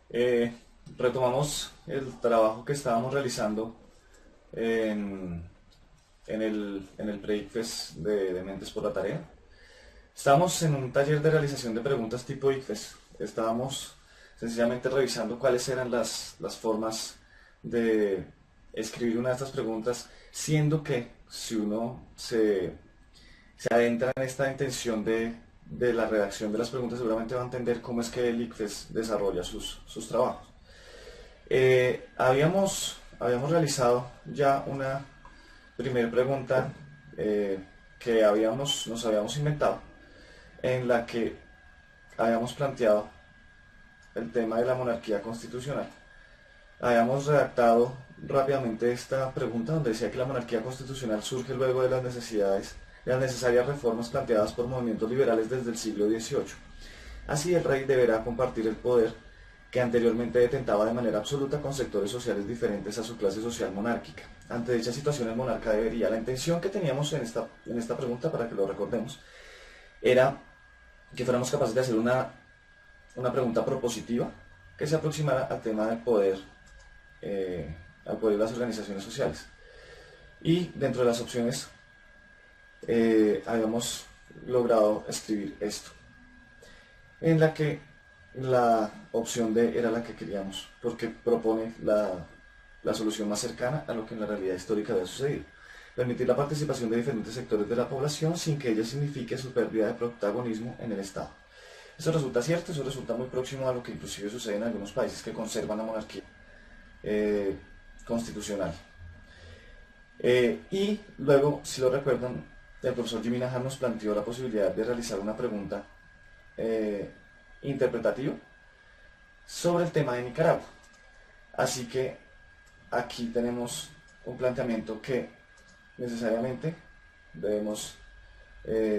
Eh, Retomamos el trabajo que estábamos realizando en, en el pre-ICFES de Mentes por la Tarea. Estábamos en un taller de realización de preguntas tipo ICFES. Estábamos sencillamente revisando cuáles eran las formas de escribir una de estas preguntas, siendo que si uno se adentra en esta intención de la redacción de las preguntas, seguramente va a entender cómo es que el ICFES desarrolla sus trabajos. Habíamos realizado ya una primera pregunta que nos habíamos inventado, en la que habíamos planteado el tema de la monarquía constitucional. Habíamos redactado rápidamente esta pregunta donde decía que la monarquía constitucional surge luego de las necesarias reformas planteadas por movimientos liberales desde el siglo XVIII. Así el rey deberá compartir el poder que anteriormente detentaba de manera absoluta con sectores sociales diferentes a su clase social monárquica. Ante dicha situación el monarca debería. La intención que teníamos en esta pregunta, para que lo recordemos, era que fuéramos capaces de hacer una pregunta propositiva que se aproximara al tema al poder de las organizaciones sociales. Y dentro de las opciones habíamos logrado escribir esto, en la que la opción D era la que queríamos, porque propone la solución más cercana a lo que en la realidad histórica había sucedido. Permitir la participación de diferentes sectores de la población sin que ello signifique su pérdida de protagonismo en el Estado. Eso resulta cierto, eso resulta muy próximo a lo que inclusive sucede en algunos países que conservan la monarquía eh, constitucional. Y luego, si lo recuerdan, el profesor Jimmy Najar nos planteó la posibilidad de realizar una pregunta eh, interpretativa sobre el tema de Nicaragua. Así que aquí tenemos un planteamiento que necesariamente debemos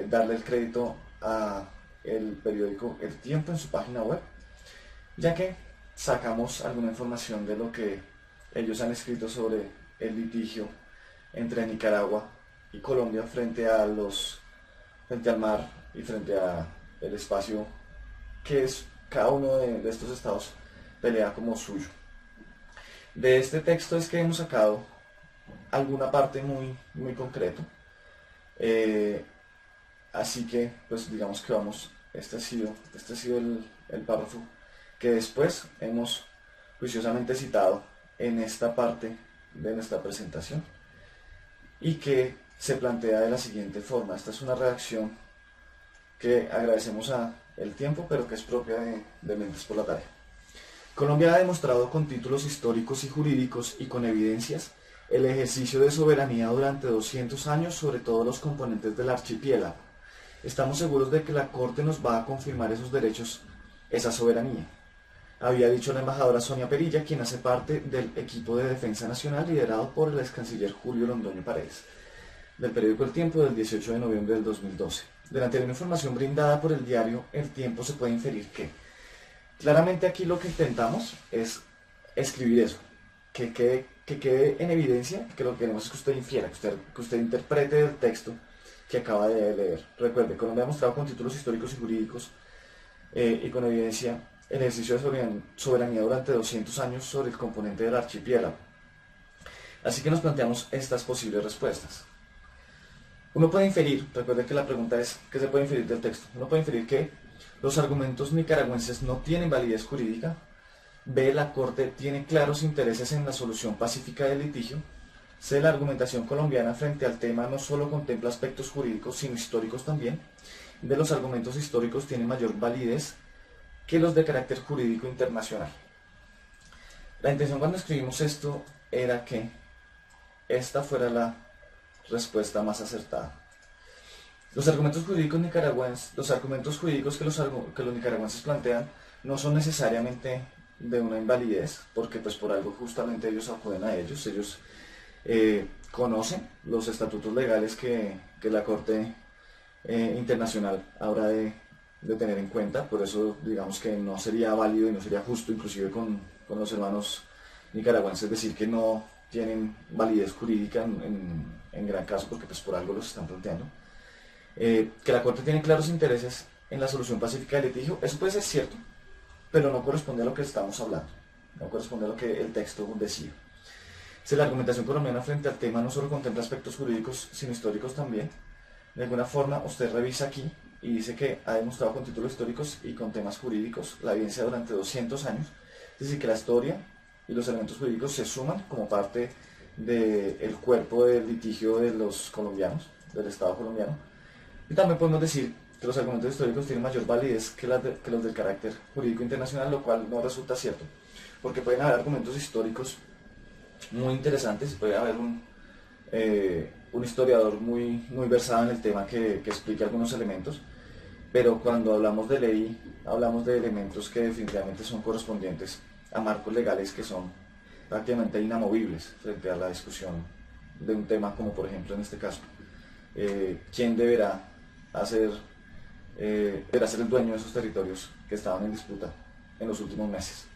darle el crédito a el periódico El Tiempo en su página web, ya que sacamos alguna información de lo que ellos han escrito sobre el litigio entre Nicaragua y Colombia frente al mar y frente a el espacio que es cada uno de estos estados pelea como suyo. De este texto es que hemos sacado alguna parte muy concreto. Eh, Así que, pues digamos que vamos, este ha sido el párrafo que después hemos juiciosamente citado en esta parte de nuestra presentación y que se plantea de la siguiente forma. Esta es una redacción que agradecemos a El Tiempo, pero que es propia de Mentes por la Tarea. Colombia ha demostrado con títulos históricos y jurídicos y con evidencias el ejercicio de soberanía durante 200 años sobre todos los componentes del archipiélago. Estamos seguros de que la Corte nos va a confirmar esos derechos, esa soberanía. Había dicho la embajadora Sonia Perilla, quien hace parte del equipo de defensa nacional liderado por el ex canciller Julio Londoño Paredes, del periódico El Tiempo del 18 de noviembre del 2012. De la anterior información brindada por el diario El Tiempo se puede inferir que claramente aquí lo que intentamos es escribir eso, que quede en evidencia, que lo que queremos es que usted infiera, que usted interprete el texto que acaba de leer. Recuerde, Colombia ha mostrado con títulos históricos y jurídicos y con evidencia el ejercicio de soberanía durante 200 años sobre el componente del archipiélago. Así que nos planteamos estas posibles respuestas. Uno puede inferir, recuerde que la pregunta es ¿qué se puede inferir del texto? Uno puede inferir que los argumentos nicaragüenses no tienen validez jurídica. B. La Corte tiene claros intereses en la solución pacífica del litigio. C. La argumentación colombiana frente al tema no solo contempla aspectos jurídicos, sino históricos también. D. Los argumentos históricos tienen mayor validez que los de carácter jurídico internacional. La intención cuando escribimos esto era que esta fuera la respuesta más acertada. Los argumentos jurídicos nicaragüenses, los argumentos jurídicos que los nicaragüenses plantean no son necesariamente de una invalidez, porque pues por algo justamente ellos acuden a ellos conocen los estatutos legales que la Corte Internacional habrá de tener en cuenta. Por eso digamos que no sería válido y no sería justo inclusive con los hermanos nicaragüenses decir que no tienen validez jurídica en gran caso, porque pues por algo los están planteando. Que la Corte tiene claros intereses en la solución pacífica del litigio, eso puede ser cierto, pero no corresponde a lo que estamos hablando, no corresponde a lo que el texto decía. Si la argumentación colombiana frente al tema no solo contempla aspectos jurídicos, sino históricos también, de alguna forma usted revisa aquí y dice que ha demostrado con títulos históricos y con temas jurídicos la evidencia durante 200 años, es decir, que la historia y los elementos jurídicos se suman como parte del cuerpo del litigio de los colombianos, del Estado colombiano. Y también podemos decir que los argumentos históricos tienen mayor validez que los del carácter jurídico internacional, lo cual no resulta cierto, porque pueden haber argumentos históricos muy interesantes, puede haber un historiador muy versado en el tema que explique algunos elementos, pero cuando hablamos de ley, hablamos de elementos que definitivamente son correspondientes a marcos legales que son prácticamente inamovibles frente a la discusión de un tema como por ejemplo en este caso, quién deberá ser el dueño de esos territorios que estaban en disputa en los últimos meses.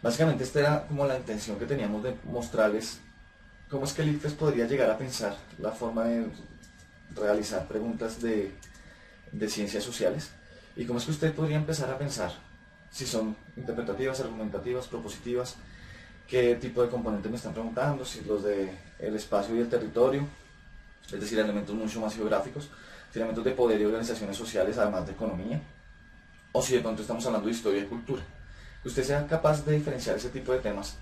Básicamente esta era como la intención que teníamos de mostrarles cómo es que el ICFES podría llegar a pensar la forma de realizar preguntas de ciencias sociales y cómo es que usted podría empezar a pensar si son interpretativas, argumentativas, propositivas, qué tipo de componentes me están preguntando, si los del espacio y el territorio, es decir, elementos mucho más geográficos, si elementos de poder y organizaciones sociales además de economía, o si de pronto estamos hablando de historia y cultura. Que usted sea capaz de diferenciar ese tipo de temas